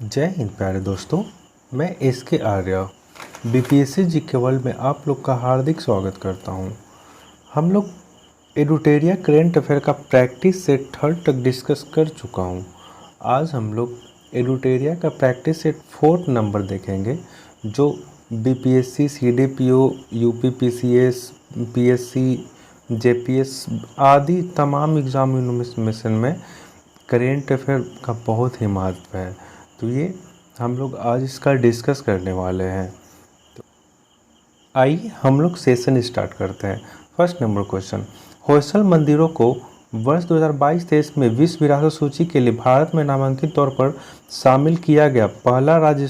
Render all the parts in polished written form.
जय हिंद प्यारे दोस्तों, मैं एस के आर्या बीपीएससी जीके वर्ल्ड में आप लोग का हार्दिक स्वागत करता हूं। हम लोग एडुटेरिया करेंट अफेयर का प्रैक्टिस सेट 3 तक डिस्कस कर चुका हूं। आज हम लोग एडुटेरिया का प्रैक्टिस सेट 4 नंबर देखेंगे, जो BPSC, CDPO, UPPCS, PSC, JPS आदि तमाम एग्जामिनेशन में करेंट अफेयर का बहुत ही महत्व है। तो ये हम लोग आज इसका डिस्कस करने वाले हैं। तो आइए हम लोग सेशन स्टार्ट करते हैं। फर्स्ट नंबर क्वेश्चन, होयसल मंदिरों को वर्ष 2022-23 में विश्व विरासत सूची के लिए भारत में नामांकित तौर पर शामिल किया गया पहला राज्य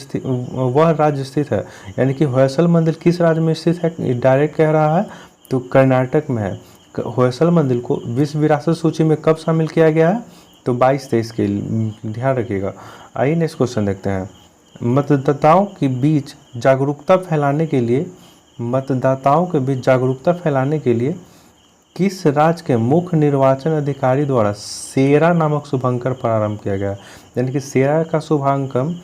स्थित है। यानी कि होयसल मंदिर किस राज्य में स्थित है, डायरेक्ट कह रहा है तो कर्नाटक में है। होयसल मंदिर को विश्व विरासत सूची में कब शामिल किया गया है, तो 22-23 के ध्यान रखिएगा। आइए नेक्स्ट क्वेश्चन देखते हैं। मतदाताओं के बीच जागरूकता फैलाने के लिए किस राज्य के मुख्य निर्वाचन अधिकारी द्वारा सेरा नामक शुभांकन प्रारंभ किया गया? यानी कि सेरा का शुभांकन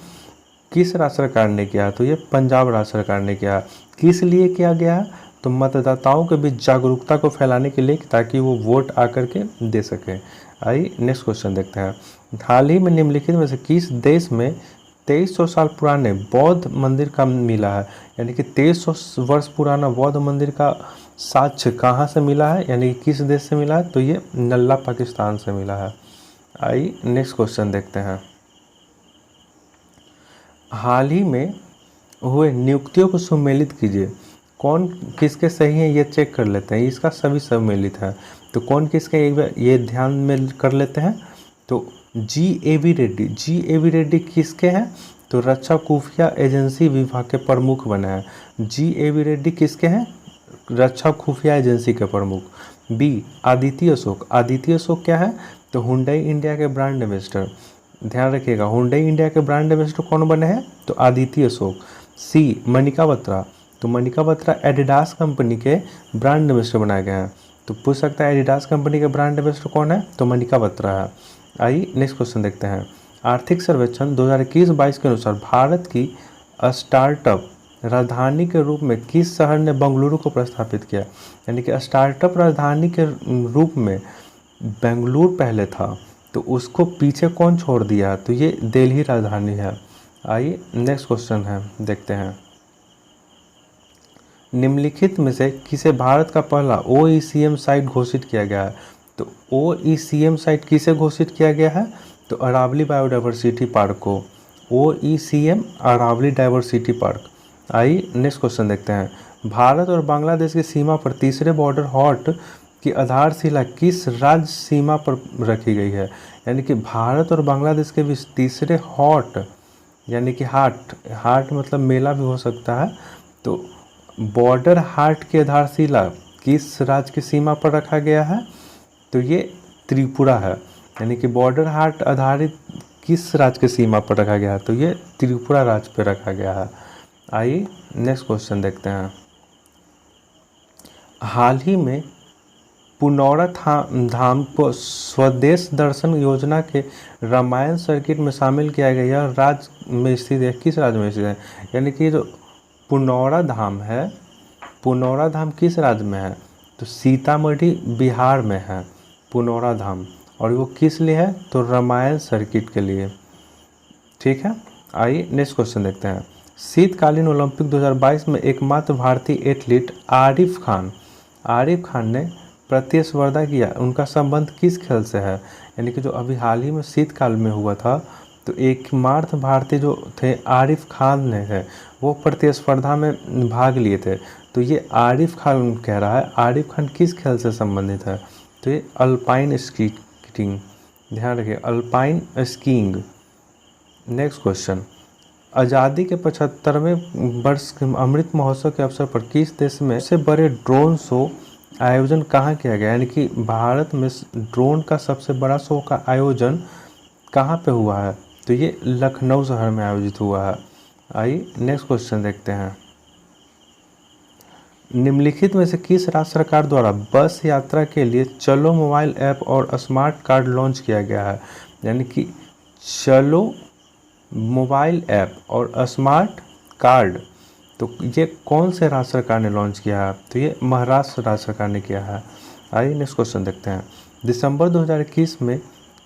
किस राज्य सरकार ने किया? तो ये पंजाब राज्य सरकार ने किया। किस लिए किया गया? तो मतदाताओं के बीच जागरूकता को फैलाने के लिए, ताकि वो वोट आकर के दे सकें। आइए नेक्स्ट क्वेश्चन देखते हैं। हाल ही में निम्नलिखित में से किस देश में 2300 साल पुराने बौद्ध मंदिर का मिला है? यानी कि 2300 वर्ष पुराना बौद्ध मंदिर का साक्ष्य कहाँ से मिला है, यानी कि किस देश से मिला है? तो ये नल्ला पाकिस्तान से मिला है। आइए नेक्स्ट क्वेश्चन देखते हैं। हाल ही में हुए नियुक्तियों को सम्मिलित कीजिए। कौन किसके सही है ये चेक कर लेते हैं। इसका सभी सम्मिलित है, तो कौन किसके एक बार ये ध्यान में कर लेते हैं। तो जी.ए.वी. रेड्डी किसके हैं? तो रक्षा खुफिया एजेंसी विभाग के प्रमुख बने हैं। जी.ए.वी. रेड्डी किसके हैं? रक्षा खुफिया एजेंसी के प्रमुख। बी आदित्य अशोक क्या है? तो हुंडई इंडिया के ब्रांड एम्बेसडर। ध्यान रखिएगा, हुंडई इंडिया के ब्रांड एम्बेसडर कौन बने हैं? तो आदित्य अशोक। सी मनिका बत्रा, तो मनिका बत्रा एडिडास कंपनी के ब्रांड एम्बेसडर बनाए गए हैं। तो पूछ सकता है एडिडास कंपनी के ब्रांड एम्बेसडर कौन है? तो मनिका बत्रा है। आइए नेक्स्ट क्वेश्चन देखते हैं। आर्थिक सर्वेक्षण 2021-22 के अनुसार भारत की स्टार्टअप राजधानी के रूप में किस शहर ने बेंगलुरु को प्रस्तावित किया? यानी कि स्टार्टअप राजधानी के रूप में बेंगलुरु पहले था, तो उसको पीछे कौन छोड़ दिया? तो ये दिल्ली राजधानी है। आइए नेक्स्ट क्वेश्चन है, देखते हैं। निम्नलिखित में से किसे भारत का पहला OECM साइट घोषित किया गया है? तो OECM साइट किसे घोषित किया गया है? तो अरावली बायोडाइवर्सिटी पार्क को। OECM Aravalli diversity park. आइए नेक्स्ट क्वेश्चन देखते हैं। भारत और बांग्लादेश की सीमा पर तीसरे बॉर्डर हॉट की आधारशिला किस राज्य सीमा पर रखी गई है? यानी कि भारत और बांग्लादेश के बीच तीसरे हॉट, यानी कि हाट मतलब मेला भी हो सकता है, तो बॉर्डर हाट की आधारशिला किस राज्य की सीमा पर रखा गया है? तो ये त्रिपुरा है। यानी कि बॉर्डर हाट आधारित किस राज्य की सीमा पर रखा गया है? तो ये त्रिपुरा राज्य पर रखा गया है। आइए नेक्स्ट क्वेश्चन देखते हैं। हाल ही में पुनौरा धाम को स्वदेश दर्शन योजना के रामायण सर्किट में शामिल किया गया। यह राज्य में स्थित है, किस राज्य में स्थित है? यानी कि जो पुनौरा धाम है, पुनौरा धाम किस राज्य में है? तो सीतामढ़ी बिहार में है पुनौरा धाम। और वो किस लिए है? तो रामायण सर्किट के लिए। ठीक है, आइए नेक्स्ट क्वेश्चन देखते हैं। शीतकालीन ओलंपिक 2022 में एकमात्र भारतीय एथलीट आरिफ खान ने प्रतिस्पर्धा किया। उनका संबंध किस खेल से है? यानी कि जो अभी हाल ही में शीतकाल में हुआ था, तो एकमात्र भारतीय जो थे आरिफ खान ने है, वो प्रतिस्पर्धा में भाग लिए थे। तो ये आरिफ खान कह रहा है, आरिफ खान किस खेल से संबंधित है? तो ये अल्पाइन स्कीइंग। ध्यान रखिए, अल्पाइन स्कीइंग। नेक्स्ट क्वेश्चन, आज़ादी के 75वें वर्ष के अमृत महोत्सव के अवसर पर किस देश में सबसे बड़े ड्रोन शो आयोजन कहाँ किया गया? यानी कि भारत में ड्रोन का सबसे बड़ा शो का आयोजन कहाँ पे हुआ है? तो ये लखनऊ शहर में आयोजित हुआ है। आइए नेक्स्ट क्वेश्चन देखते हैं। निम्नलिखित में से किस राज्य सरकार द्वारा बस यात्रा के लिए चलो मोबाइल ऐप और स्मार्ट कार्ड लॉन्च किया गया है? यानी कि चलो मोबाइल ऐप और स्मार्ट कार्ड, तो ये कौन से राज्य सरकार ने लॉन्च किया है? तो ये महाराष्ट्र राज्य सरकार ने किया है। आइए नेक्स्ट क्वेश्चन देखते हैं। दिसंबर 2021 में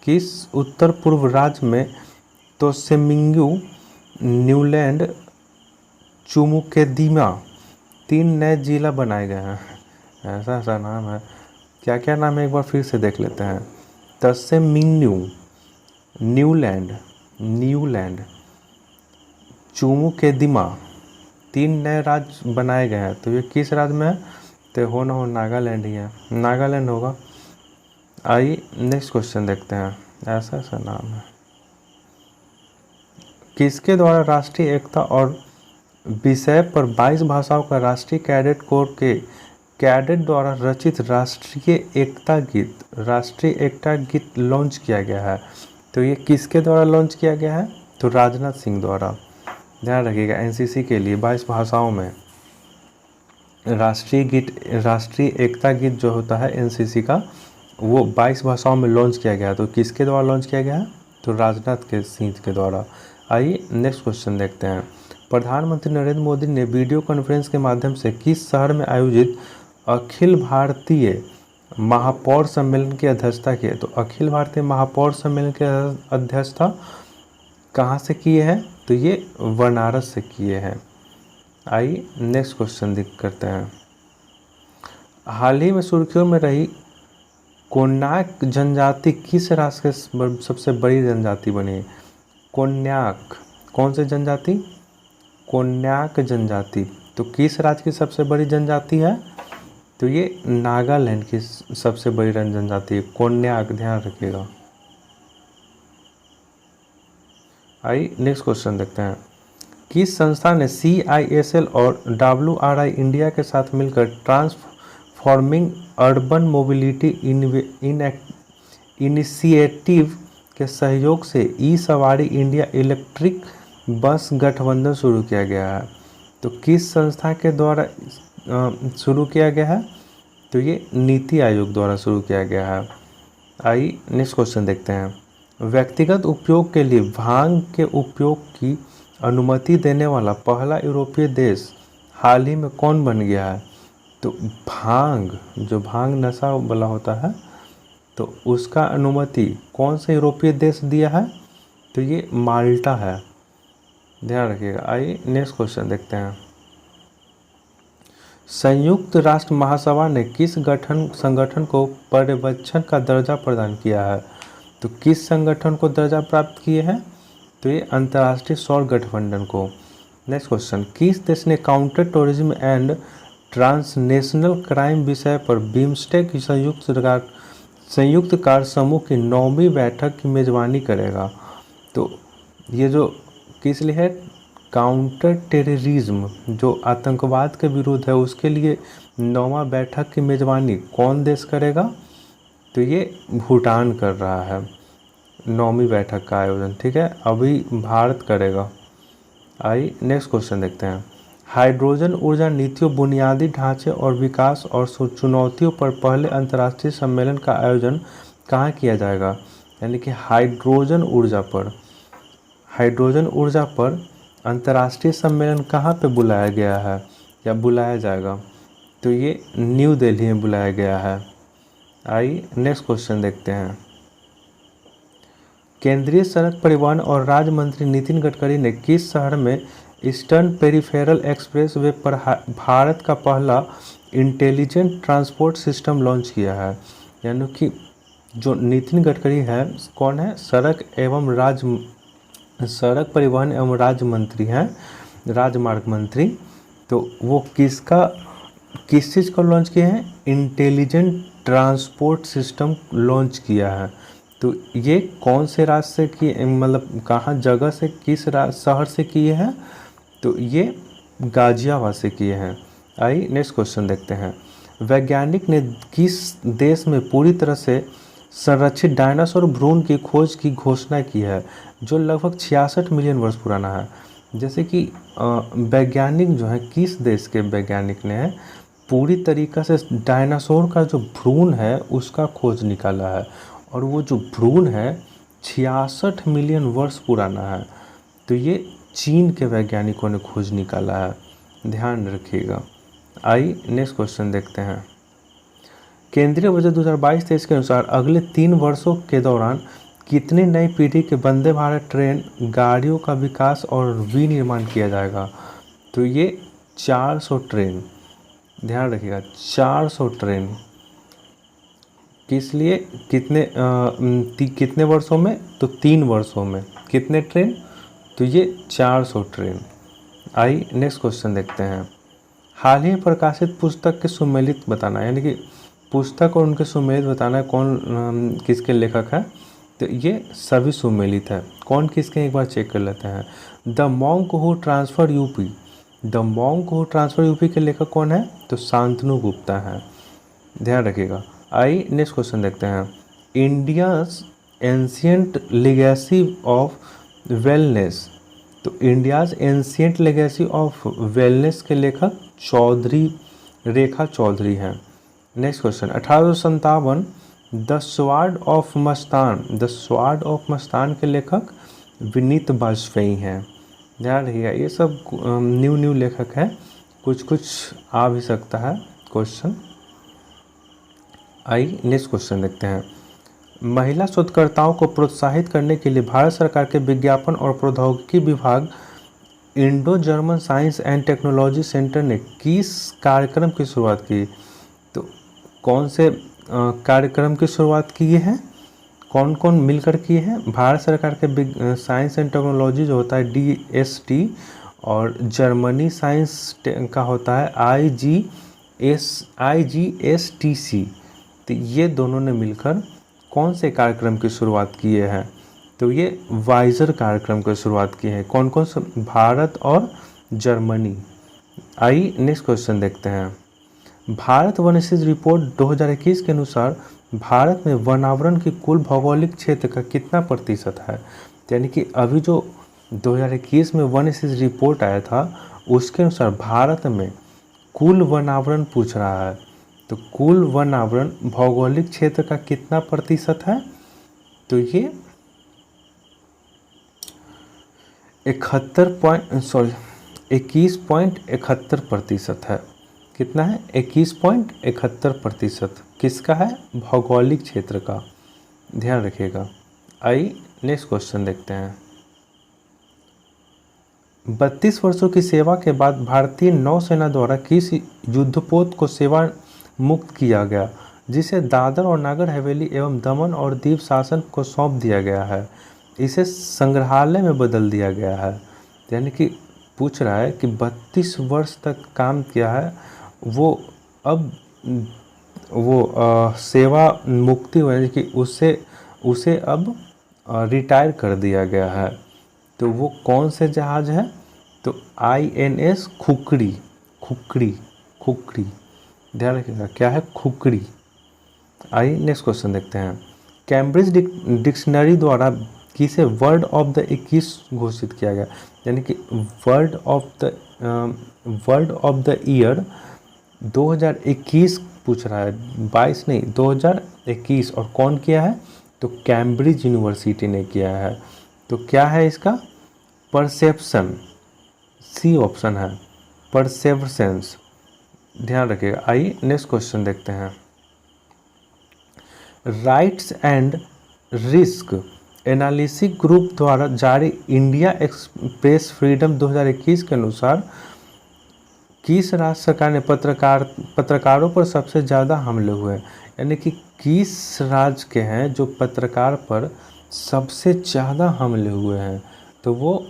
किस उत्तर पूर्व राज्य में तोशिमिंगु, न्यूलैंड, चुमुकेदिमा 3 नए जिला बनाए गए हैं? ऐसा ऐसा नाम है, क्या क्या नाम है एक बार फिर से देख लेते हैं। तोशिमिंगु, न्यूलैंड, चुमुकेदिमा 3 नए राज्य बनाए गए हैं। तो ये किस राज्य में है? तो हो ना हो नागालैंड ही है, नागालैंड होगा। आइए नेक्स्ट क्वेश्चन देखते हैं। ऐसा ऐसा नाम है। किसके द्वारा राष्ट्रीय एकता और विषय पर 22 भाषाओं का राष्ट्रीय कैडेट कोर के कैडेट द्वारा रचित राष्ट्रीय एकता गीत लॉन्च किया गया है? तो ये किसके द्वारा लॉन्च किया गया है? तो राजनाथ सिंह द्वारा। ध्यान रखिएगा, एनसीसी के लिए 22 भाषाओं में राष्ट्रीय एकता गीत जो होता है एनसीसी का, वो 22 भाषाओं में लॉन्च किया गया है। तो किसके द्वारा लॉन्च किया गया है? तो राजनाथ के सिंह के द्वारा। आइए नेक्स्ट क्वेश्चन देखते हैं। प्रधानमंत्री नरेंद्र मोदी ने वीडियो कॉन्फ्रेंस के माध्यम से किस शहर में आयोजित अखिल भारतीय महापौर सम्मेलन की अध्यक्षता की? तो अखिल भारतीय महापौर सम्मेलन की अध्यक्षता कहाँ से किए हैं? तो ये बनारस से किए हैं। आइए नेक्स्ट क्वेश्चन करते हैं। हाल ही में सुर्खियों में रही कोन्याक जनजाति किस राज्य की सबसे बड़ी जनजाति बनी? कोन्याक, कौन सी जनजाति? कोन्याक जनजाति। तो किस राज्य की सबसे बड़ी जनजाति है? तो ये नागालैंड की सबसे बड़ी जनजाति है कोन्याक, ध्यान रखिएगा। आइए नेक्स्ट क्वेश्चन देखते हैं। किस संस्था ने CISL और WRI इंडिया के साथ मिलकर ट्रांसफॉर्मिंग अर्बन मोबिलिटी इनिशिएटिव के सहयोग से ई सवारी इंडिया इलेक्ट्रिक बस गठबंधन शुरू किया गया है? तो किस संस्था के द्वारा शुरू किया गया है? तो ये नीति आयोग द्वारा शुरू किया गया है। आइए नेक्स्ट क्वेश्चन देखते हैं। व्यक्तिगत उपयोग के लिए भांग के उपयोग की अनुमति देने वाला पहला यूरोपीय देश हाल ही में कौन बन गया है? तो भांग नशा वाला होता है, तो उसका अनुमति कौन से यूरोपीय देश दिया है? तो ये माल्टा है, ध्यान रखिएगा। आइए नेक्स्ट क्वेश्चन देखते हैं। संयुक्त राष्ट्र महासभा ने किस संगठन को पर्यवेक्षण का दर्जा प्रदान किया है? तो किस संगठन को दर्जा प्राप्त किए हैं? तो ये अंतर्राष्ट्रीय सौर गठबंधन को। Next question. किस देश ने counter terrorism and transnational crime विषय पर बिम्स्टेक संयुक्त कार्य समूह की 9वीं बैठक की मेजबानी करेगा? तो ये जो किस लिए है? काउंटर टेररिज्म, जो आतंकवाद के विरुद्ध है, उसके लिए 9वां बैठक की मेजबानी कौन देश करेगा? तो ये भूटान कर रहा है 9वीं बैठक का आयोजन, ठीक है, अभी भारत करेगा। आइए नेक्स्ट क्वेश्चन देखते हैं। हाइड्रोजन ऊर्जा नीतियों, बुनियादी ढांचे और विकास और चुनौतियों पर पहले अंतर्राष्ट्रीय सम्मेलन का आयोजन कहाँ किया जाएगा? यानी कि हाइड्रोजन ऊर्जा पर अंतर्राष्ट्रीय सम्मेलन कहाँ पे बुलाया गया है या बुलाया जाएगा? तो ये न्यू दिल्ली में बुलाया गया है। आइए नेक्स्ट क्वेश्चन देखते हैं। केंद्रीय सड़क परिवहन और राज्य मंत्री नितिन गडकरी ने किस शहर में ईस्टर्न पेरिफेरल एक्सप्रेसवे पर भारत का पहला इंटेलिजेंट ट्रांसपोर्ट सिस्टम लॉन्च किया है? यानी कि जो नितिन गडकरी है, कौन है? सड़क परिवहन एवं राजमार्ग मंत्री। तो वो किस चीज़ को लॉन्च किए हैं? इंटेलिजेंट ट्रांसपोर्ट सिस्टम लॉन्च किया है। तो ये कौन से राज्य से किए, मतलब कहाँ जगह से, किस शहर से किए हैं? तो ये गाजियाबाद से किए हैं। आइए नेक्स्ट क्वेश्चन देखते हैं। वैज्ञानिक ने किस देश में पूरी तरह से संरक्षित डायनासोर भ्रूण की खोज की घोषणा की है, जो लगभग 66 मिलियन वर्ष पुराना है? जैसे कि वैज्ञानिक जो है, किस देश के वैज्ञानिक ने पूरी तरीक़ा से डायनासोर का जो भ्रूण है उसका खोज निकाला है, और वो जो भ्रूण है 66 मिलियन वर्ष पुराना है। तो ये चीन के वैज्ञानिकों ने खोज निकाला है, ध्यान रखिएगा। आइए नेक्स्ट क्वेश्चन देखते हैं। केंद्रीय बजट 2022-23 के अनुसार अगले 3 वर्षों के दौरान कितनी नई पीढ़ी के वंदे भारत ट्रेन गाड़ियों का विकास और विनिर्माण किया जाएगा? तो ये 400 ट्रेन, ध्यान रखिएगा 400 ट्रेन। किस लिए, कितने वर्षों में? तो 3 वर्षों में। कितने ट्रेन? तो ये 400 ट्रेन। आइए नेक्स्ट क्वेश्चन देखते हैं। हाल ही प्रकाशित पुस्तक के सुमेलित बताना, यानी कि पुस्तक और उनके सुमेलित बताना है कौन किसके लेखक है? तो ये सभी सुमेलित है। कौन किसके, एक बार चेक कर लेते हैं। The monk who transfer UP, the monk who transfer UP के लेखक कौन है? तो शांतनु गुप्ता है, ध्यान रखिएगा। आइए नेक्स्ट क्वेश्चन देखते हैं। India's ancient legacy of wellness, तो India's ancient legacy of wellness के लेखक चौधरी, रेखा चौधरी हैं। Next question. 1857 the sword of Mastan, the sword of Mastan के लेखक विनीत बाजपेयी हैं, ध्यान रखिएगा। ये सब न्यू लेखक हैं, कुछ आ भी सकता है क्वेश्चन। आइए नेक्स्ट क्वेश्चन देखते हैं। महिला शोधकर्ताओं को प्रोत्साहित करने के लिए भारत सरकार के विज्ञापन और प्रौद्योगिकी विभाग Indo German science and technology centre ने किस कार्यक्रम की शुरुआत की? तो कौन से कार्यक्रम की शुरुआत किए हैं? कौन कौन मिलकर किए हैं? भारत सरकार के साइंस एंड टेक्नोलॉजी जो होता है DST, और जर्मनी साइंस का होता है IGSTC। तो ये दोनों ने मिलकर कौन से कार्यक्रम की शुरुआत किए हैं? तो ये वाइजर कार्यक्रम की शुरुआत की है। कौन कौन से? भारत और जर्मनी। आइए नेक्स्ट क्वेश्चन देखते हैं। भारत वनस्पति रिपोर्ट 2021 के अनुसार भारत में वनावरण की कुल भौगोलिक क्षेत्र का कितना प्रतिशत है? यानी कि अभी जो 2021 में वनस्पति रिपोर्ट आया था उसके अनुसार भारत में कुल वनावरण पूछ रहा है। तो कुल वनावरण भौगोलिक क्षेत्र का कितना प्रतिशत है? तो ये 21.71% है। कितना है? 21.71% किसका है? भौगोलिक क्षेत्र का, ध्यान रखिएगा। आइए नेक्स्ट क्वेश्चन देखते हैं। 32 वर्षों की सेवा के बाद भारतीय नौसेना द्वारा किस युद्धपोत को सेवा मुक्त किया गया जिसे दादर और नागर हवेली एवं दमन और दीव शासन को सौंप दिया गया है? इसे संग्रहालय में बदल दिया गया है। यानी कि पूछ रहा है कि 32 वर्ष तक काम किया है वो, अब वो सेवा मुक्ति हुई कि उसे अब रिटायर कर दिया गया है। तो वो कौन से जहाज़ है? तो INS खुकड़ी, ध्यान रखिएगा क्या है? खुकड़ी। आइए नेक्स्ट क्वेश्चन देखते हैं। कैम्ब्रिज डिक्शनरी द्वारा किसे वर्ड ऑफ द 21 घोषित किया गया? यानी कि वर्ड ऑफ द ईयर 2021 पूछ रहा है, 22 नहीं 2021। और कौन किया है? तो कैम्ब्रिज यूनिवर्सिटी ने किया है। तो क्या है इसका? परसेप्शन, सी ऑप्शन है, परसेप्शंस, ध्यान रखिएगा। आइए नेक्स्ट क्वेश्चन देखते हैं। Rights and risk analysis group द्वारा जारी इंडिया एक्सप्रेस फ्रीडम 2021 के अनुसार किस राज्य सरकार ने पत्रकारों पर सबसे ज़्यादा हमले हुए? यानी कि किस राज्य के हैं जो पत्रकार पर सबसे ज़्यादा हमले हुए हैं? तो वो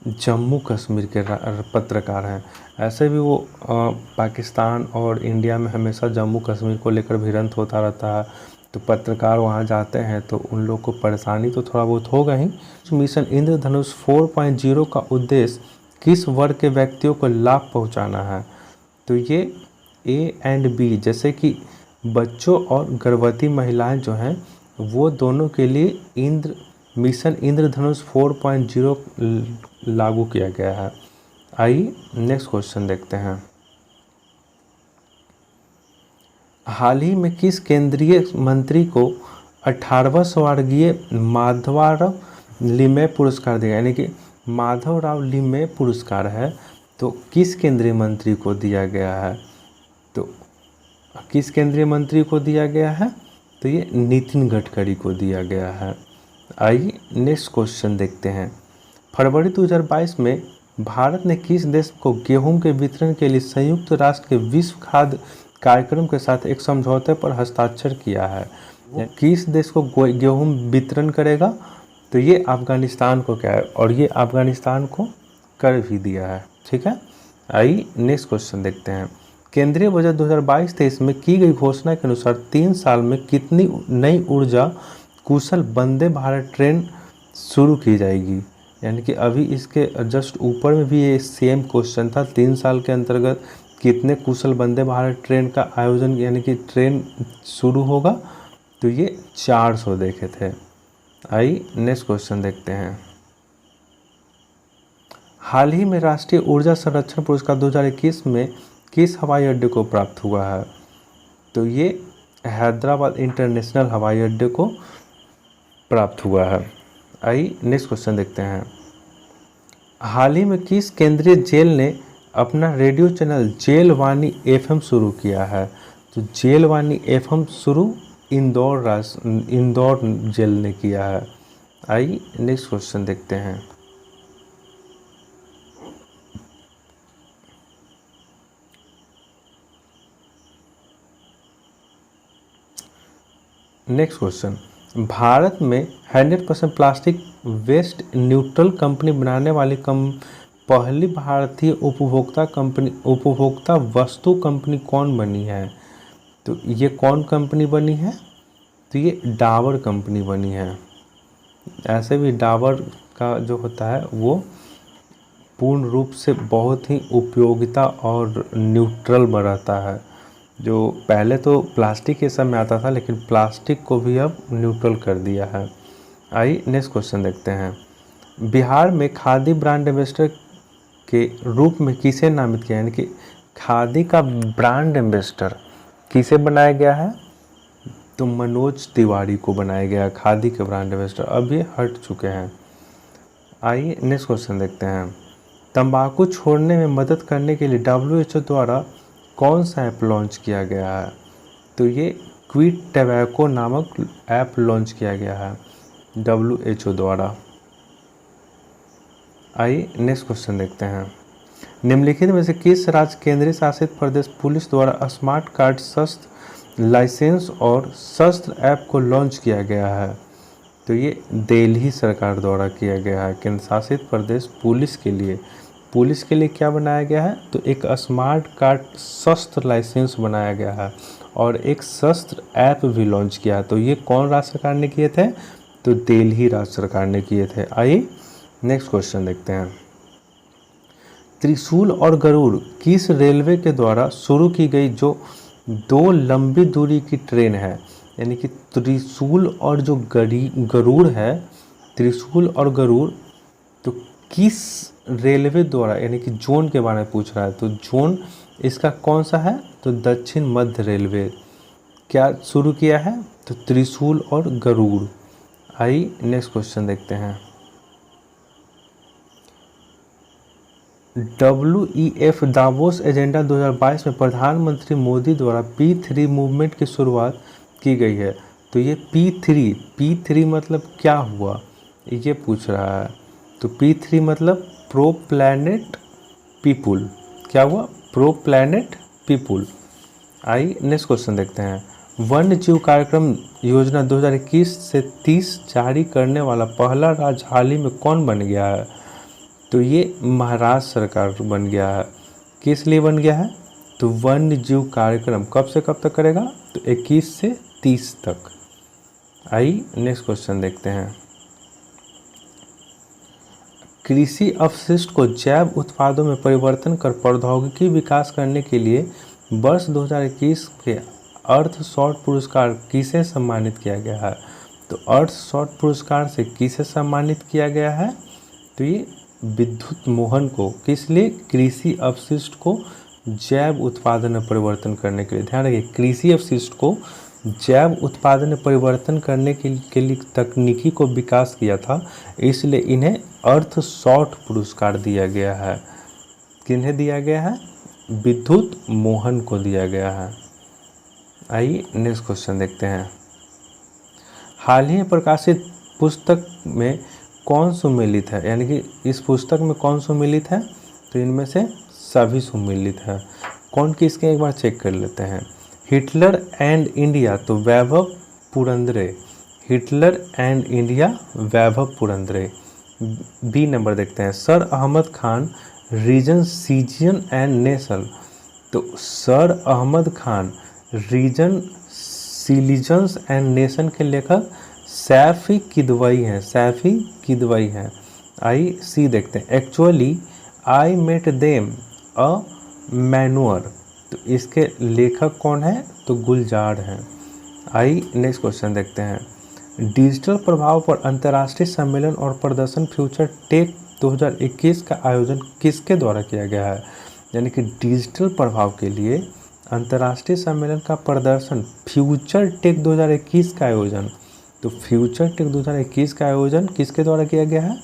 जम्मू कश्मीर के पत्रकार हैं। ऐसे भी वो पाकिस्तान और इंडिया में हमेशा जम्मू कश्मीर को लेकर भिड़ंत होता रहता है, तो पत्रकार वहाँ जाते हैं तो उन लोग को परेशानी तो थोड़ा बहुत होगा ही। मिशन इंद्रधनुष 4.0 का उद्देश्य किस वर्ग के व्यक्तियों को लाभ पहुँचाना है? तो ये A एंड B, जैसे कि बच्चों और गर्भवती महिलाएं जो हैं वो दोनों के लिए मिशन इंद्रधनुष 4.0 लागू किया गया है। आइए नेक्स्ट क्वेश्चन देखते हैं। हाल ही में किस केंद्रीय मंत्री को 18वां स्वर्गीय माधवराव लिमये पुरस्कार दिया? यानी कि माधवराव लिम्मे पुरस्कार है तो किस केंद्रीय मंत्री को दिया गया है? तो किस केंद्रीय मंत्री को दिया गया है? तो ये नितिन गडकरी को दिया गया है। आइए नेक्स्ट क्वेश्चन देखते हैं। फरवरी 2022 में भारत ने किस देश को गेहूं के वितरण के लिए संयुक्त राष्ट्र के विश्व खाद्य कार्यक्रम के साथ एक समझौते पर हस्ताक्षर किया है? किस देश को गेहूं वितरण करेगा? तो ये अफगानिस्तान को क्या है, और ये अफगानिस्तान को कर भी दिया है। ठीक है, आइए नेक्स्ट क्वेश्चन देखते हैं। केंद्रीय बजट 2022-23 में की गई घोषणा के अनुसार 3 साल में कितनी नई ऊर्जा कुशल वंदे भारत ट्रेन शुरू की जाएगी? यानी कि अभी इसके जस्ट ऊपर में भी ये सेम क्वेश्चन था। 3 साल के अंतर्गत कितने कुशल वंदे भारत ट्रेन का आयोजन यानी कि ट्रेन शुरू होगा? तो ये 400 देखे थे। आइए नेक्स्ट क्वेश्चन देखते हैं। हाल ही में राष्ट्रीय ऊर्जा संरक्षण पुरस्कार 2021 में किस हवाई अड्डे को प्राप्त हुआ है? तो ये हैदराबाद इंटरनेशनल हवाई अड्डे को प्राप्त हुआ है। आइए नेक्स्ट क्वेश्चन देखते हैं। हाल ही में किस केंद्रीय जेल ने अपना रेडियो चैनल जेल वाणी एफएम शुरू किया है? तो जेल वाणी एफएम शुरू इंदौर जेल ने किया है। आइए नेक्स्ट क्वेश्चन देखते हैं। Next question. भारत में 100% प्लास्टिक वेस्ट न्यूट्रल कंपनी बनाने वाली पहली भारतीय उपभोक्ता वस्तु कंपनी कौन बनी है? तो ये कौन कंपनी बनी है? तो ये डाबर कंपनी बनी है। ऐसे भी डाबर का जो होता है वो पूर्ण रूप से बहुत ही उपयोगिता और न्यूट्रल रहता है। जो पहले तो प्लास्टिक के सब में आता था, लेकिन प्लास्टिक को भी अब न्यूट्रल कर दिया है। आइए नेक्स्ट क्वेश्चन देखते हैं। बिहार में खादी ब्रांड एम्बेसडर के रूप में किसे नामित किया? यानी कि खादी का ब्रांड एम्बेसडर किसे बनाया गया है? तो मनोज तिवारी को बनाया गया है खादी के ब्रांड एम्बेसडर। अब ये हट चुके हैं। आइए नेक्स्ट क्वेश्चन देखते हैं। तंबाकू छोड़ने में मदद करने के लिए WHO द्वारा कौन सा ऐप लॉन्च किया गया है? तो ये क्विट टबैको नामक ऐप लॉन्च किया गया है WHO द्वारा। आइए नेक्स्ट क्वेश्चन देखते हैं। निम्नलिखित में से किस राज्य केंद्रीय शासित प्रदेश पुलिस द्वारा स्मार्ट कार्ड शस्त्र लाइसेंस और शस्त्र ऐप को लॉन्च किया गया है? तो ये दिल्ली सरकार द्वारा किया गया है। केंद्र शासित प्रदेश पुलिस के लिए क्या बनाया गया है? तो एक स्मार्ट कार्ड शस्त्र लाइसेंस बनाया गया है और एक शस्त्र ऐप भी लॉन्च किया है। तो ये कौन राज्य सरकार ने किए थे? तो दिल्ली राज्य सरकार ने किए थे। आइए नेक्स्ट क्वेश्चन देखते हैं। त्रिशूल और गरुड़ किस रेलवे के द्वारा शुरू की गई जो 2 लंबी दूरी की ट्रेन है? यानी कि त्रिशूल और जो गरुड़ है, त्रिशूल और गरुड़ तो किस रेलवे द्वारा, यानी कि जोन के बारे में पूछ रहा है। तो जोन इसका कौन सा है? तो दक्षिण मध्य रेलवे क्या शुरू किया है? तो त्रिशूल और गरुड़। आइए नेक्स्ट क्वेश्चन देखते हैं। WEF दावोस एजेंडा 2022 में प्रधानमंत्री मोदी द्वारा P3 मूवमेंट की शुरुआत की गई है। तो ये P3 मतलब क्या हुआ, ये पूछ रहा है। तो P3 मतलब प्रो प्लैनेट पीपुल। क्या हुआ? Pro planet people. आइए नेक्स्ट क्वेश्चन देखते हैं। वन्य जीव कार्यक्रम योजना 2021 से 30 जारी करने वाला पहला राज्य हाल ही में कौन बन गया है? तो ये महाराष्ट्र सरकार बन गया है। किस लिए बन गया है? तो वन्य जीव कार्यक्रम कब से कब तक करेगा? तो 21 से 30 तक। आइए नेक्स्ट क्वेश्चन देखते हैं। कृषि अपशिष्ट को जैव उत्पादों में परिवर्तन कर प्रौद्योगिकी विकास करने के लिए वर्ष 2021 के अर्थ शॉर्ट पुरस्कार किसे सम्मानित किया गया है? तो अर्थ शॉर्ट पुरस्कार से किसे सम्मानित किया गया है? तो ये विद्युत मोहन को। किस लिए? कृषि अपशिष्ट को जैव उत्पादन में परिवर्तन करने के लिए। ध्यान रखिए, कृषि अपशिष्ट को जैव उत्पादन में परिवर्तन करने के लिए तकनीकी को विकास किया था, इसलिए इन्हें अर्थशॉर्ट पुरस्कार दिया गया है। किन्हें दिया गया है? विद्युत मोहन को दिया गया है। आइए नेक्स्ट क्वेश्चन देखते हैं। हाल ही में प्रकाशित पुस्तक में कौन सुमेलित है, यानी कि इस पुस्तक में कौन सुमेलित है? तो इनमें से सभी सुमेलित है। कौन किसके, एक बार चेक कर लेते हैं। हिटलर एंड इंडिया, तो Vaibhav Purandare. Hitler and India, Vaibhav Purandare. B number देखते हैं। Sir Ahmad Khan, reason religion and nation, तो sir Ahmad Khan reason religions and nation के लेखक सैफी किदवई हैं। सैफी किदवई हैं। आई सी देखते हैं। Actually I met them a manure, तो इसके लेखक कौन है? तो गुलजार हैं। आई नेक्स्ट क्वेश्चन देखते हैं। डिजिटल प्रभाव पर अंतर्राष्ट्रीय सम्मेलन और प्रदर्शन फ्यूचर टेक 2021 का आयोजन किसके द्वारा किया गया है? यानी कि डिजिटल प्रभाव के लिए अंतर्राष्ट्रीय सम्मेलन का प्रदर्शन फ्यूचर टेक 2021 का आयोजन, तो फ्यूचर टेक 2021 का आयोजन किसके द्वारा किया गया है?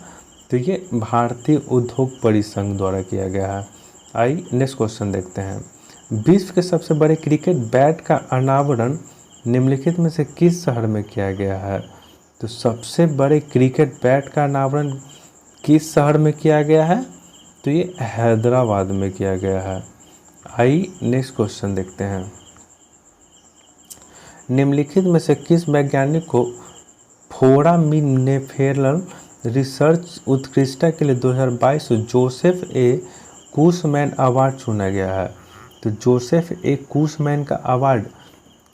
तो ये भारतीय उद्योग परिसंघ द्वारा किया गया है। आई नेक्स्ट क्वेश्चन देखते हैं। विश्व के सबसे बड़े क्रिकेट बैट का अनावरण निम्नलिखित में से किस शहर में किया गया है? तो सबसे बड़े क्रिकेट बैट का अनावरण किस शहर में किया गया है? तो ये हैदराबाद में किया गया है। आई नेक्स्ट क्वेश्चन देखते हैं। निम्नलिखित में से किस वैज्ञानिक को फोरामिनेफेरल रिसर्च उत्कृष्टता के लिए 2022 जोसेफ ए कूसमैन अवार्ड चुना गया है? तो जोसेफ ए कूसमैन का अवार्ड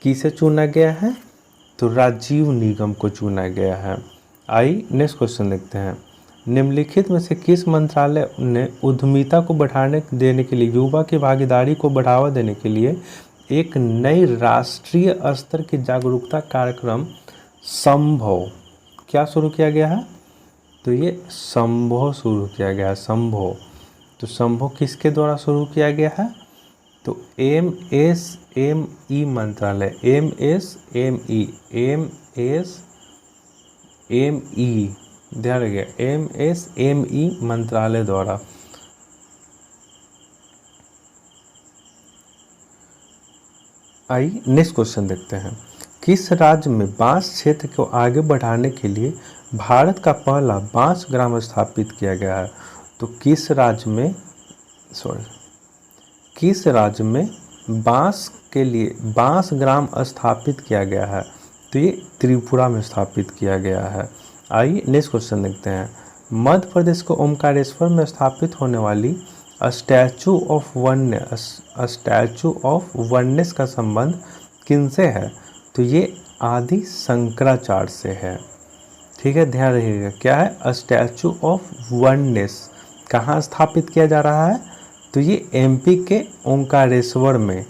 किसे चुना गया है? तो राजीव निगम को चुना गया है। आई नेक्स्ट क्वेश्चन देखते हैं। निम्नलिखित में से किस मंत्रालय ने उद्यमिता को बढ़ाने देने के लिए, युवा की भागीदारी को बढ़ावा देने के लिए एक नई राष्ट्रीय स्तर की जागरूकता कार्यक्रम संभव क्या शुरू किया गया है? तो ये संभव शुरू किया गया है। संभव, तो संभव किसके द्वारा शुरू किया गया है? तो MSME मंत्रालय, MSME ध्यान रखिए, MSME मंत्रालय द्वारा। आइए नेक्स्ट क्वेश्चन देखते हैं। किस राज्य में बांस क्षेत्र को आगे बढ़ाने के लिए भारत का पहला बांस ग्राम स्थापित किया गया है? तो किस राज्य में बांस के लिए बांस ग्राम स्थापित किया गया है? तो ये त्रिपुरा में स्थापित किया गया है। आइए नेक्स्ट क्वेश्चन देखते हैं। मध्य प्रदेश को ओमकारेश्वर में स्थापित होने वाली स्टैचू ऑफ वननेस का संबंध किनसे है? तो ये आदि शंकराचार्य से है। ठीक है, ध्यान रखिएगा। क्या है? स्टैचू ऑफ वननेस कहाँ स्थापित किया जा रहा है? तो ये MP के ओंकारेश्वर में।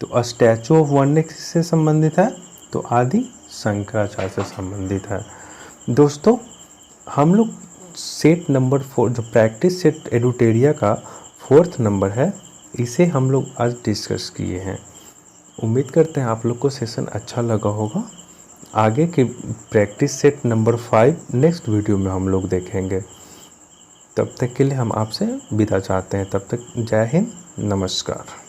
तो स्टैचू ऑफ वननेस से संबंधित है? तो आदि शंकराचार्य से संबंधित है। दोस्तों, हम लोग सेट नंबर 4 जो प्रैक्टिस सेट एडुटेरिया का 4th नंबर है, इसे हम लोग आज डिस्कस किए हैं। उम्मीद करते हैं आप लोग को सेशन अच्छा लगा होगा। आगे के practice set number 5 next video में हम लोग देखेंगे। तब तक के लिए हम आपसे विदा चाहते हैं। तब तक जय हिंद, नमस्कार।